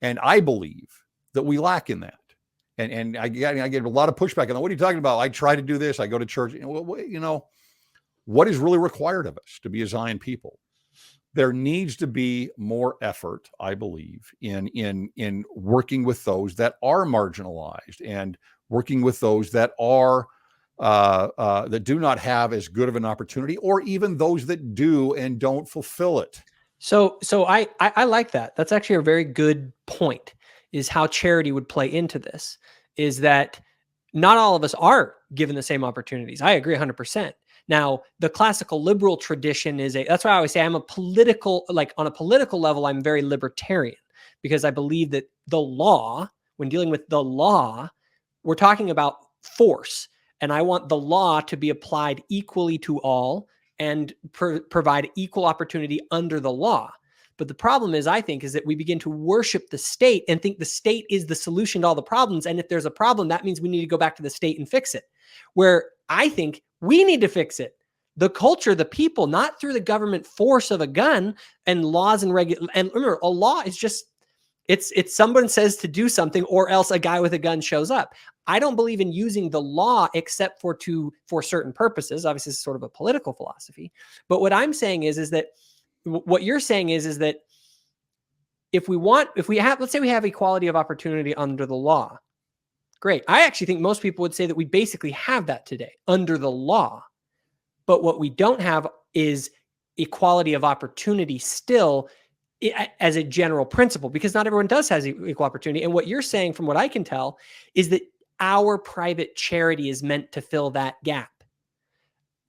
And I believe that we lack in that. And I get a lot of pushback on that. What are you talking about? I try to do this. I go to church. You know, what is really required of us to be a Zion people? There needs to be more effort, I believe, in working with those that are marginalized, and working with those that are that do not have as good of an opportunity, or even those that do and don't fulfill it. So I like that. That's actually a very good point, is how charity would play into this, is that not all of us are given the same opportunities. I agree 100%. Now, the classical liberal tradition that's why I always say I'm on a political level, I'm very libertarian, because I believe that the law, when dealing with the law, we're talking about force. And I want the law to be applied equally to all and provide equal opportunity under the law. But the problem is, I think, is that we begin to worship the state and think the state is the solution to all the problems. And if there's a problem, that means we need to go back to the state and fix it. Where I think we need to fix it. The culture, the people, not through the government force of a gun and laws and and remember, a law is just, it's someone says to do something, or else a guy with a gun shows up. I don't believe in using the law except for certain purposes. Obviously, it's sort of a political philosophy. But what I'm saying is that what you're saying is that let's say we have equality of opportunity under the law. Great. I actually think most people would say that we basically have that today under the law. But what we don't have is equality of opportunity still as a general principle, because not everyone has equal opportunity. And what you're saying, from what I can tell, is that our private charity is meant to fill that gap.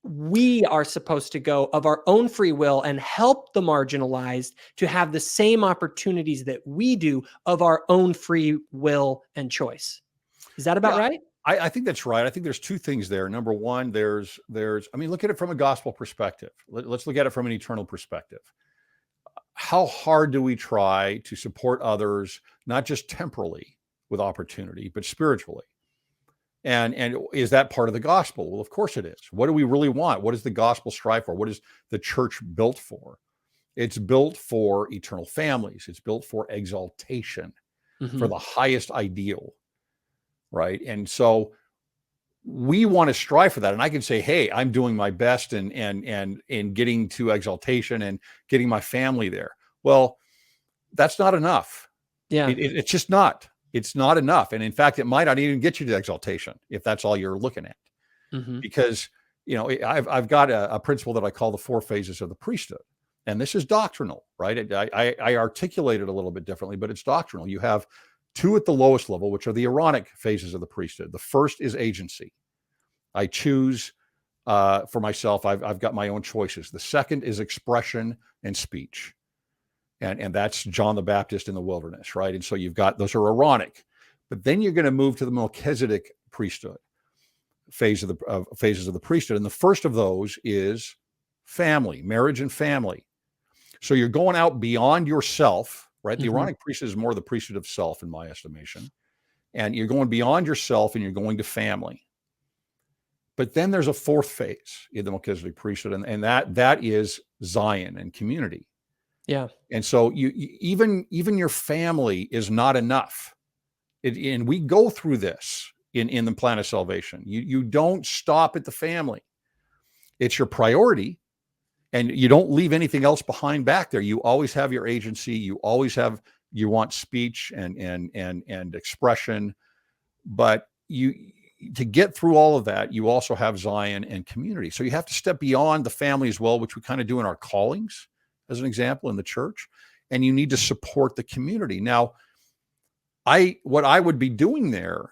We are supposed to go of our own free will and help the marginalized to have the same opportunities that we do of our own free will and choice. Is that about right? I think that's right. I think there's two things there. Number one, look at it from a gospel perspective. Let's look at it from an eternal perspective. How hard do we try to support others, not just temporally with opportunity, but spiritually? And is that part of the gospel? Well, of course it is. What do we really want? What does the gospel strive for? What is the church built for? It's built for eternal families. It's built for exaltation, for the highest ideal, right? And so we want to strive for that. And I can say, hey, I'm doing my best in getting to exaltation and getting my family there. Well, that's not enough. Yeah. It's just not. It's not enough. And in fact, it might not even get you to exaltation if that's all you're looking at. Because, I've got a principle that I call the 4 phases of the priesthood. And this is doctrinal, right? I articulate it a little bit differently, but it's doctrinal. You have 2 at the lowest level, which are the Aaronic phases of the priesthood. The first is agency. I choose for myself. I've got my own choices. The second is expression and speech. And that's John the Baptist in the wilderness, right? And so you've got, those are Aaronic. But then you're going to move to the Melchizedek priesthood phases of the priesthood. And the first of those is family, marriage and family. So you're going out beyond yourself, right? The Aaronic priesthood is more the priesthood of self, in my estimation. And you're going beyond yourself and you're going to family. But then there's a 4th phase in the Melchizedek priesthood, and that is Zion and community. Yeah. And so even your family is not enough. And we go through this in the plan of salvation. You don't stop at the family. It's your priority, and you don't leave anything else behind back there. You always have your agency. You want speech and expression, but to get through all of that, you also have Zion and community. So you have to step beyond the family as well, which we kind of do in our callings, as an example, in the church, and you need to support the community. Now, what I would be doing there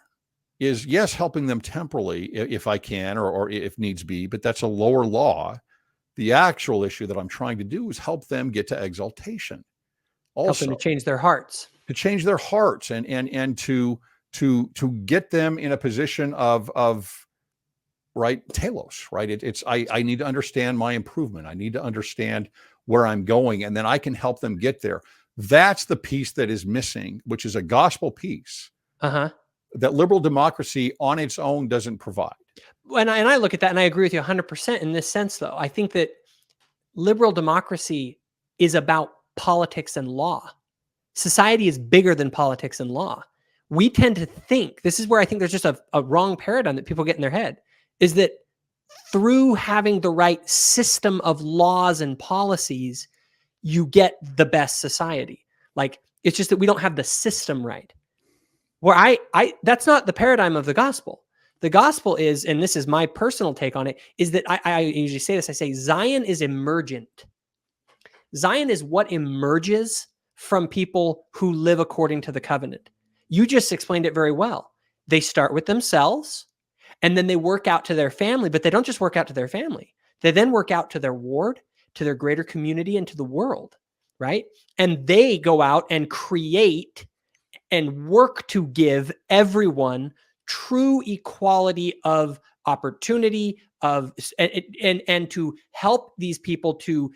is, yes, helping them temporally if I can, or if needs be, but that's a lower law. The actual issue that I'm trying to do is help them get to exaltation. Also, help them to change their hearts. To change their hearts, and to get them in a position of right telos, right? I need to understand my improvement. I need to understand where I'm going, and then I can help them get there. That's the piece that is missing, which is a gospel piece that liberal democracy on its own doesn't provide. And I look at that and I agree with you 100% in this sense, though. I think that liberal democracy is about politics and law. Society is bigger than politics and law. We tend to think, this is where I think there's just a wrong paradigm that people get in their head, is that through having the right system of laws and policies, you get the best society. Like, it's just that we don't have the system right. Where that's not the paradigm of the gospel. The gospel is, and this is my personal take on it, is that I usually say this, I say Zion is emergent. Zion is what emerges from people who live according to the covenant. You just explained it very well. They start with themselves, and then they work out to their family, but they don't just work out to their family. They then work out to their ward, to their greater community, and to the world, right? And they go out and create and work to give everyone true equality of opportunity, and to help these people to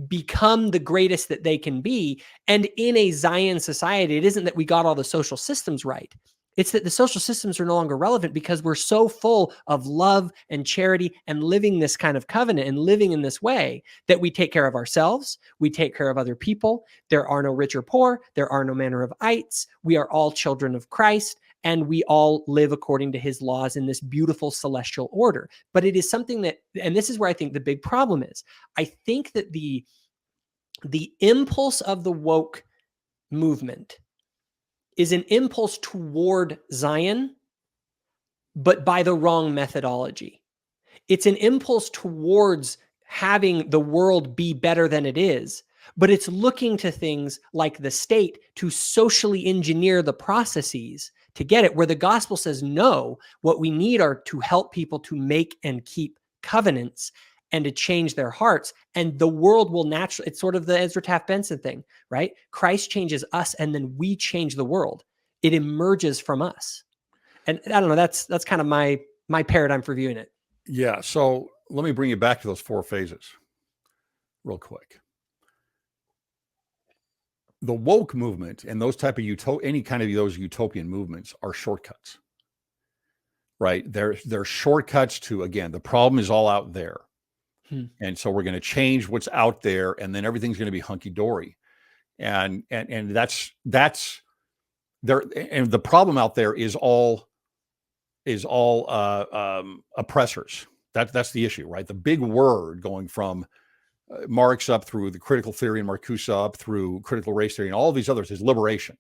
become the greatest that they can be. And in a Zion society, it isn't that we got all the social systems right. It's that the social systems are no longer relevant because we're so full of love and charity and living this kind of covenant and living in this way that we take care of ourselves. We take care of other people. There are no rich or poor. There are no manner of ites. We are all children of Christ, and we all live according to his laws in this beautiful celestial order. But it is something that, and this is where I think the big problem is. I think that the impulse of the woke movement is an impulse toward Zion, but by the wrong methodology. It's an impulse towards having the world be better than it is, but it's looking to things like the state to socially engineer the processes to get it, where the gospel says, no, what we need are to help people to make and keep covenants and to change their hearts. And the world will naturally, it's sort of the Ezra Taft Benson thing, right? Christ changes us and then we change the world. It emerges from us. And I don't know, that's kind of my paradigm for viewing it. Yeah. So let me bring you back to those 4 phases real quick. The woke movement and those type of any kind of those utopian movements are shortcuts, right? They're shortcuts to, again, the problem is all out there. And so we're going to change what's out there, and then everything's going to be hunky dory. And that's there. And the problem out there is all oppressors. That's the issue, right? The big word going from Marx up through the critical theory and Marcuse up through critical race theory and all of these others is liberation,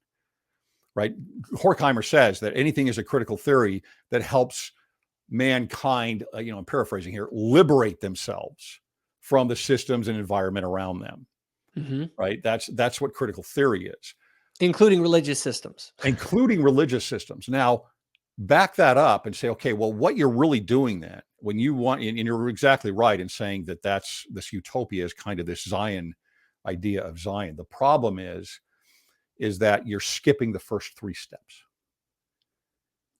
right? Horkheimer says that anything is a critical theory that helps mankind, I'm paraphrasing here, liberate themselves from the systems and environment around them, right? That's what critical theory is. Including religious systems. Now, back that up and say, okay, well, what you're really doing then, when you want, and you're exactly right in saying that that's this utopia is kind of this Zion idea of Zion. The problem is that you're skipping the first 3 steps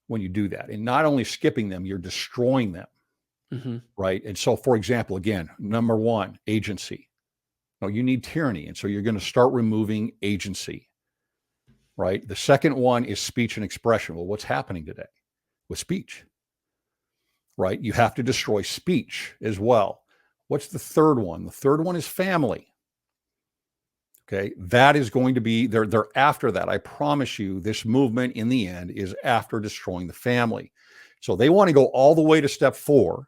when you do that. And not only skipping them, you're destroying them, right? And so, for example, again, number 1, agency. No, you need tyranny. And so you're going to start removing agency, right? The second one is speech and expression. Well, what's happening today with speech, right? You have to destroy speech as well. What's the third one? The third one is family. Okay, that is going to be, they're after that. I promise you, this movement in the end is after destroying the family. So they want to go all the way to step 4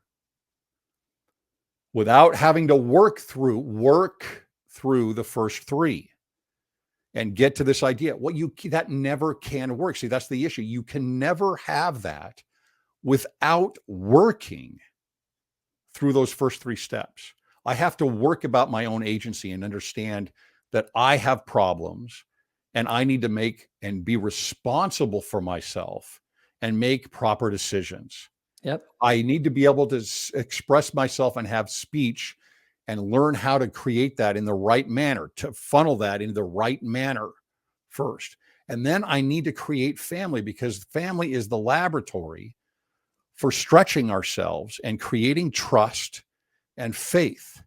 without having to work through the first 3 and get to this idea. That never can work. See, that's the issue. You can never have that without working through those first 3 steps. I have to work about my own agency and understand that I have problems and I need to make and be responsible for myself and make proper decisions. Yep. I need to be able to express myself and have speech and learn how to create that in the right manner, to funnel that in the right manner first. And then I need to create family, because family is the laboratory for stretching ourselves and creating trust and faith.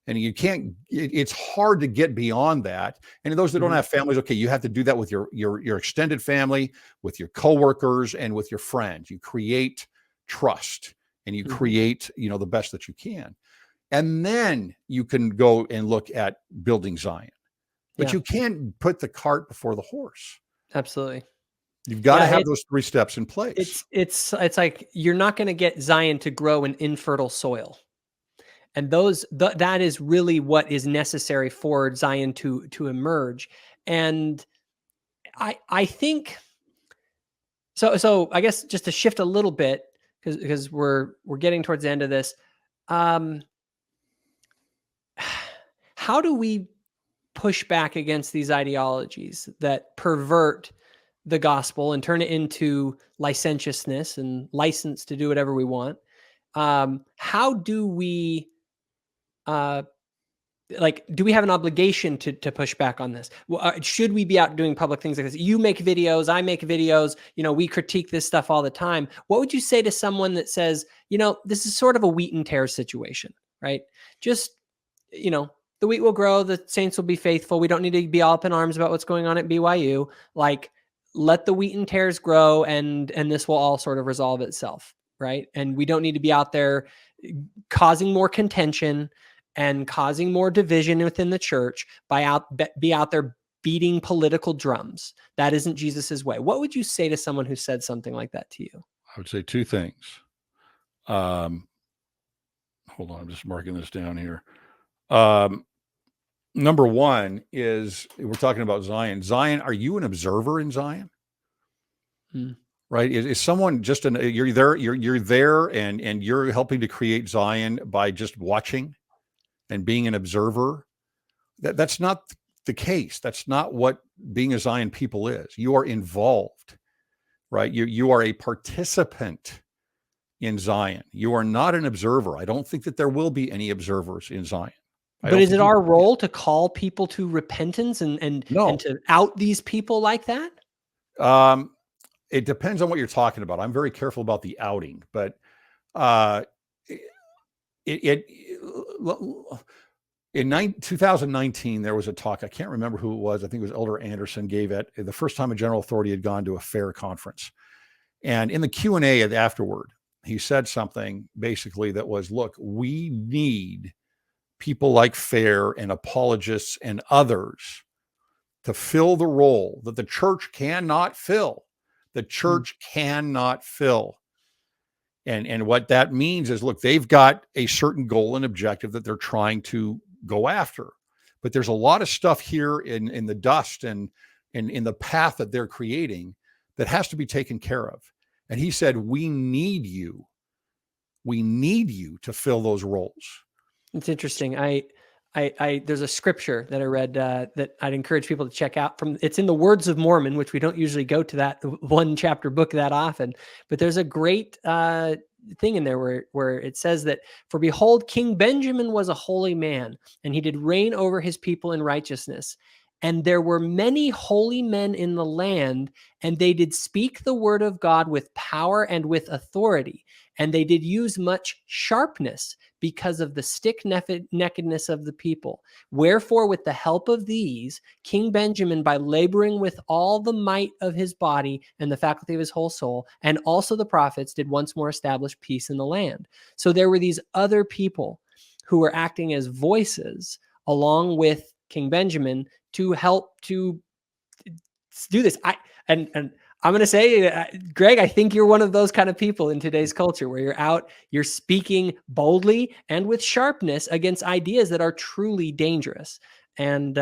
And you can't, it's hard to get beyond that. And those that don't have families, okay, you have to do that with your extended family, with your coworkers, and with your friends. You create trust and you create, the best that you can. And then you can go and look at building Zion. But you can't put the cart before the horse. Absolutely. You've got to have those 3 steps in place. It's like, you're not going to get Zion to grow in infertile soil. And that is really what is necessary for Zion to emerge. And I think so I guess just to shift a little bit, because we're getting towards the end of this. How do we push back against these ideologies that pervert the gospel and turn it into licentiousness and license to do whatever we want? How do we, do we have an obligation to push back on this? Should we be out doing public things like this? You make videos, I make videos, we critique this stuff all the time. What would you say to someone that says, this is sort of a wheat and tares situation, right? Just, the wheat will grow, the saints will be faithful. We don't need to be all up in arms about what's going on at BYU. Like, let the wheat and tares grow, and this will all sort of resolve itself, right? And we don't need to be out there causing more contention and causing more division within the church be out there beating political drums. That isn't Jesus's way. What would you say to someone who said something like that to you? I would say 2 things. Hold on, I'm just marking this down here. Number 1 is, we're talking about Zion. Zion, are you an observer in Zion? Right? Is someone just you're there and you're helping to create Zion by just watching and being an observer? That's not the case. That's not what being a Zion people is. You are involved, right? You are a participant in Zion. You are not an observer. I don't think that there will be any observers in Zion. But is it our role to call people to repentance and to out these people like that? It depends on what you're talking about. I'm very careful about the outing, but in 2019, there was a talk. I can't remember who it was. I think it was Elder Anderson gave it the first time a general authority had gone to a fair conference. And in the Q&A afterward, he said something basically that was, look, we need people like Fair and apologists and others to fill the role that the church cannot fill. The church cannot fill. And what that means is, look, they've got a certain goal and objective that they're trying to go after. But there's a lot of stuff here in the dust and in the path that they're creating that has to be taken care of. And he said, we need you. We need you to fill those roles. It's interesting. There's a scripture that I read that I'd encourage people to check out. It's in the Words of Mormon, which we don't usually go to that 1-chapter book that often, but there's a great thing in there where it says that, for behold, King Benjamin was a holy man, and he did reign over his people in righteousness. And there were many holy men in the land, and they did speak the word of God with power and with authority. And they did use much sharpness because of the stick-neckedness of the people. Wherefore, with the help of these, King Benjamin, by laboring with all the might of his body and the faculty of his whole soul, and also the prophets, did once more establish peace in the land. So there were these other people who were acting as voices along with King Benjamin to help to do this. And I'm going to say, Greg, I think you're one of those kind of people in today's culture where you're out, you're speaking boldly and with sharpness against ideas that are truly dangerous. And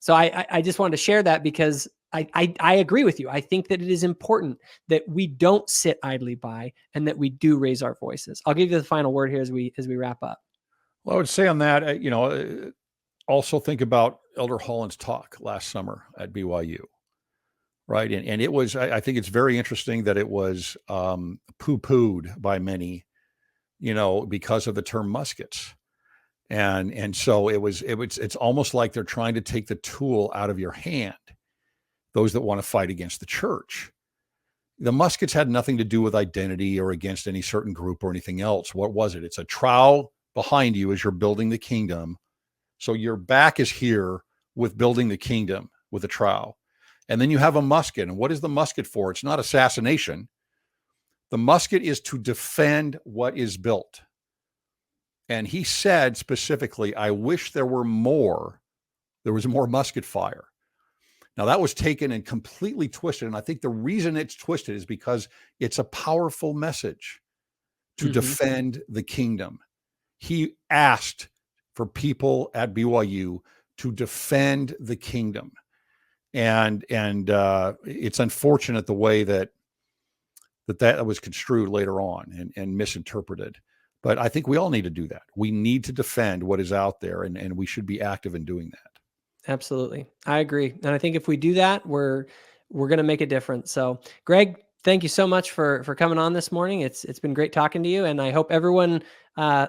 so I just wanted to share that because I agree with you. I think that it is important that we don't sit idly by and that we do raise our voices. I'll give you the final word here as we wrap up. Well, I would say on that, also think about Elder Holland's talk last summer at BYU, right? And it was, I think it's very interesting that it was poo-pooed by many, because of the term muskets. And so it's almost like they're trying to take the tool out of your hand, those that want to fight against the church. The muskets had nothing to do with identity or against any certain group or anything else. What was it? It's a trowel behind you as you're building the kingdom. So your back is here with building the kingdom with a trowel. And then you have a musket. And what is the musket for? It's not assassination. The musket is to defend what is built. And he said specifically, I wish there was more musket fire. Now that was taken and completely twisted. And I think the reason it's twisted is because it's a powerful message to defend the kingdom. He asked for people at BYU to defend the kingdom. And it's unfortunate the way that was construed later on and misinterpreted. But I think we all need to do that. We need to defend what is out there, and we should be active in doing that. Absolutely. I agree. And I think if we do that, we're going to make a difference. So Greg, thank you so much for coming on this morning. It's been great talking to you. And I hope everyone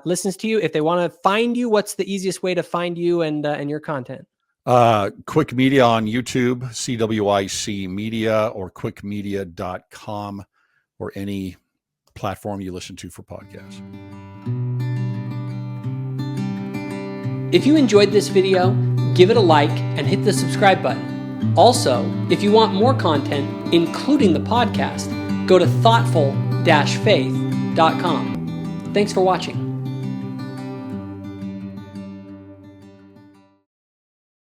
listens to you. If they want to find you, what's the easiest way to find you and your content? Cwic Media on YouTube, CWIC Media, or cwicmedia.com, or any platform you listen to for podcasts. If you enjoyed this video, give it a like and hit the subscribe button. Also, if you want more content, including the podcast, go to thoughtful-faith.com. Thanks for watching.